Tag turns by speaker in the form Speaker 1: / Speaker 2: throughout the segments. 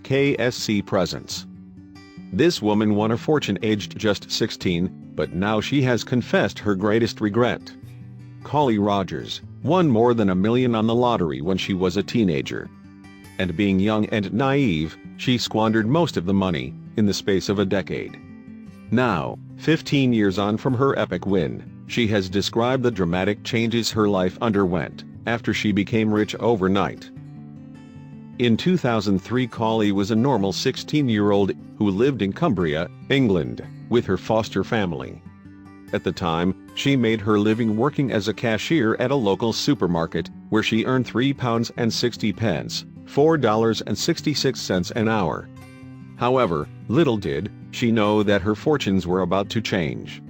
Speaker 1: KSC Presents. This woman won a fortune aged just 16, but now she has confessed her greatest regret. Callie Rogers won more than $1 million on the lottery when she was a teenager. And being young and naive, she squandered most of the money in the space of a decade. Now, 15 years on from her epic win, she has described the dramatic changes her life underwent after she became rich overnight. In 2003, Callie was a normal 16-year-old who lived in Cumbria, England, with her foster family. At the time, she made her living working as a cashier at a local supermarket, where she earned £3.60, $4.66 an hour. However, little did she know that her fortunes were about to change.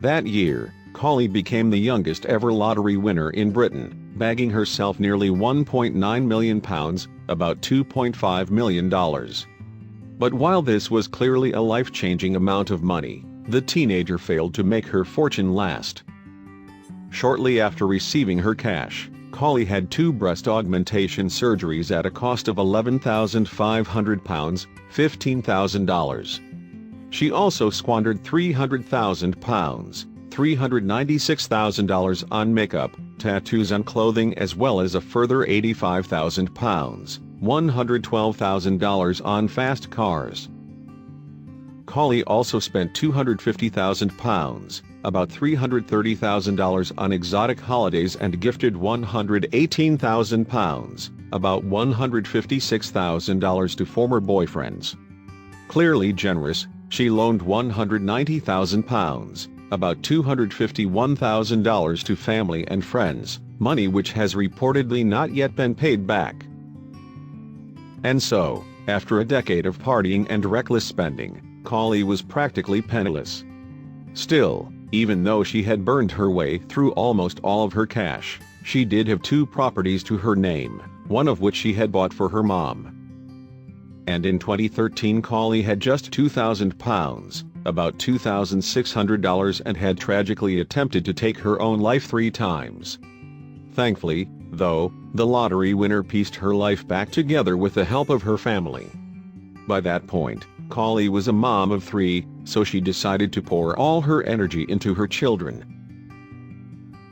Speaker 1: That year, Callie became the youngest ever lottery winner in Britain, bagging herself nearly £1.9 million, about $2.5 million. But while this was clearly a life-changing amount of money, the teenager failed to make her fortune last. Shortly after receiving her cash, Callie had 2 breast augmentation surgeries at a cost of £11,500, $15,000. She also squandered £300,000, $396,000 on makeup, tattoos and clothing, as well as a further £85,000, $112,000 on fast cars. Callie also spent £250,000, about $330,000 on exotic holidays, and gifted £118,000, about $156,000 to former boyfriends. Clearly generous, she loaned £190,000, about $251,000 to family and friends, money which has reportedly not yet been paid back. And so, after a decade of partying and reckless spending, Callie was practically penniless. Still, even though she had burned her way through almost all of her cash, she did have 2 properties to her name, one of which she had bought for her mom. And in 2013, Callie had just £2,000, about $2,600, and had tragically attempted to take her own life 3 times. Thankfully, though, the lottery winner pieced her life back together with the help of her family. By that point, Callie was a mom of 3, so she decided to pour all her energy into her children.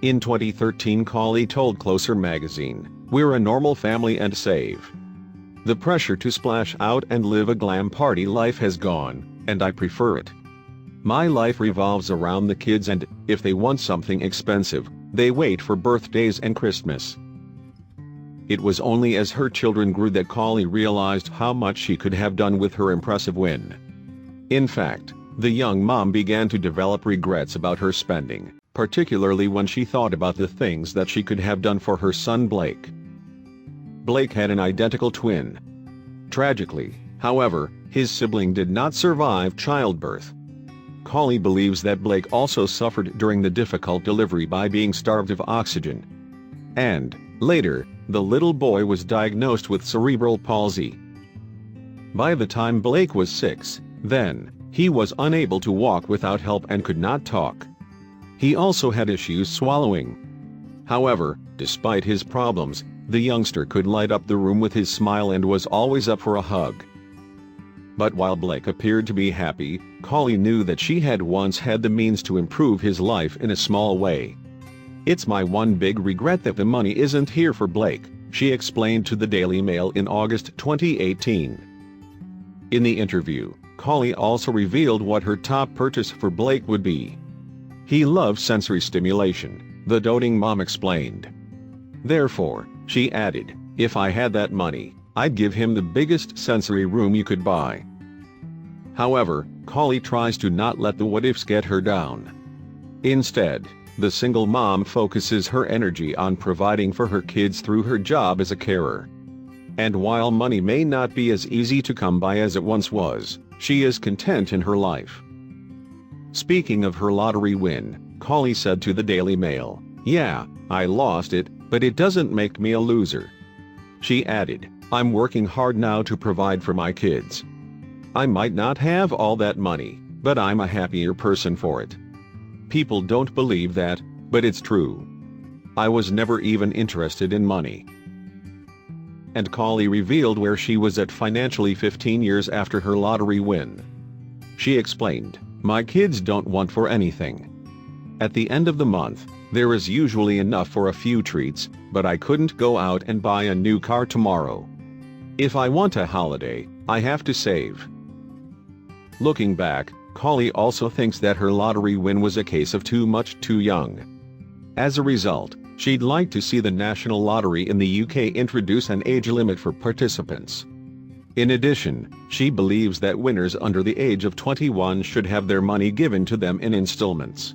Speaker 1: In 2013, Callie told Closer magazine, "We're a normal family and save. The pressure to splash out and live a glam party life has gone, and I prefer it. My life revolves around the kids, and if they want something expensive, they wait for birthdays and Christmas." It was only as her children grew that Callie realized how much she could have done with her impressive win. In fact, the young mom began to develop regrets about her spending, particularly when she thought about the things that she could have done for her son Blake. Blake had an identical twin. Tragically, however, his sibling did not survive childbirth. Callie believes that Blake also suffered during the difficult delivery by being starved of oxygen. And, later, the little boy was diagnosed with cerebral palsy. By the time Blake was 6, then, he was unable to walk without help and could not talk. He also had issues swallowing. However, despite his problems, the youngster could light up the room with his smile and was always up for a hug. But while Blake appeared to be happy, Callie knew that she had once had the means to improve his life in a small way. "It's my one big regret that the money isn't here for Blake," she explained to the Daily Mail in August 2018. In the interview, Callie also revealed what her top purchase for Blake would be. "He loves sensory stimulation," the doting mom explained. "Therefore," she added, "if I had that money, I'd give him the biggest sensory room you could buy." However, Callie tries to not let the what-ifs get her down. Instead, the single mom focuses her energy on providing for her kids through her job as a carer. And while money may not be as easy to come by as it once was, she is content in her life. Speaking of her lottery win, Callie said to the Daily Mail, "Yeah, I lost it, but it doesn't make me a loser." She added, "I'm working hard now to provide for my kids. I might not have all that money, but I'm a happier person for it. People don't believe that, but it's true. I was never even interested in money." and Callie revealed where she was at financially 15 years after her lottery win. She explained, "My kids don't want for anything. At the end of the month, there is usually enough for a few treats, but I couldn't go out and buy a new car tomorrow. If I want a holiday, I have to save." Looking back, Callie also thinks that her lottery win was a case of too much too young. As a result, she'd like to see the National Lottery in the UK introduce an age limit for participants. In addition, she believes that winners under the age of 21 should have their money given to them in installments.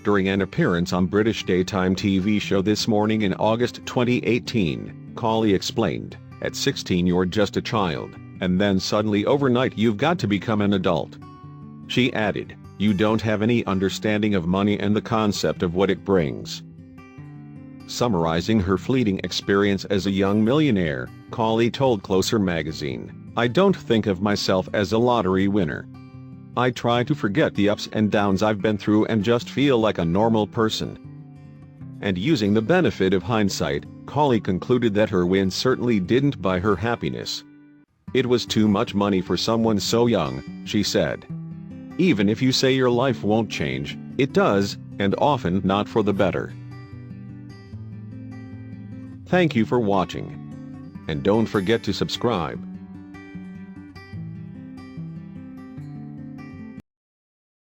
Speaker 1: During an appearance on British daytime TV show This Morning in August 2018, Callie explained, "At 16 you're just a child, and then suddenly overnight you've got to become an adult." She added, "You don't have any understanding of money and the concept of what it brings." Summarizing her fleeting experience as a young millionaire, Callie told Closer magazine, "I don't think of myself as a lottery winner. I try to forget the ups and downs I've been through and just feel like a normal person." And using the benefit of hindsight, Callie concluded that her win certainly didn't buy her happiness. "It was too much money for someone so young," she said. "Even if you say your life won't change, it does, and often not for the better." Thank you for watching. And don't forget to subscribe.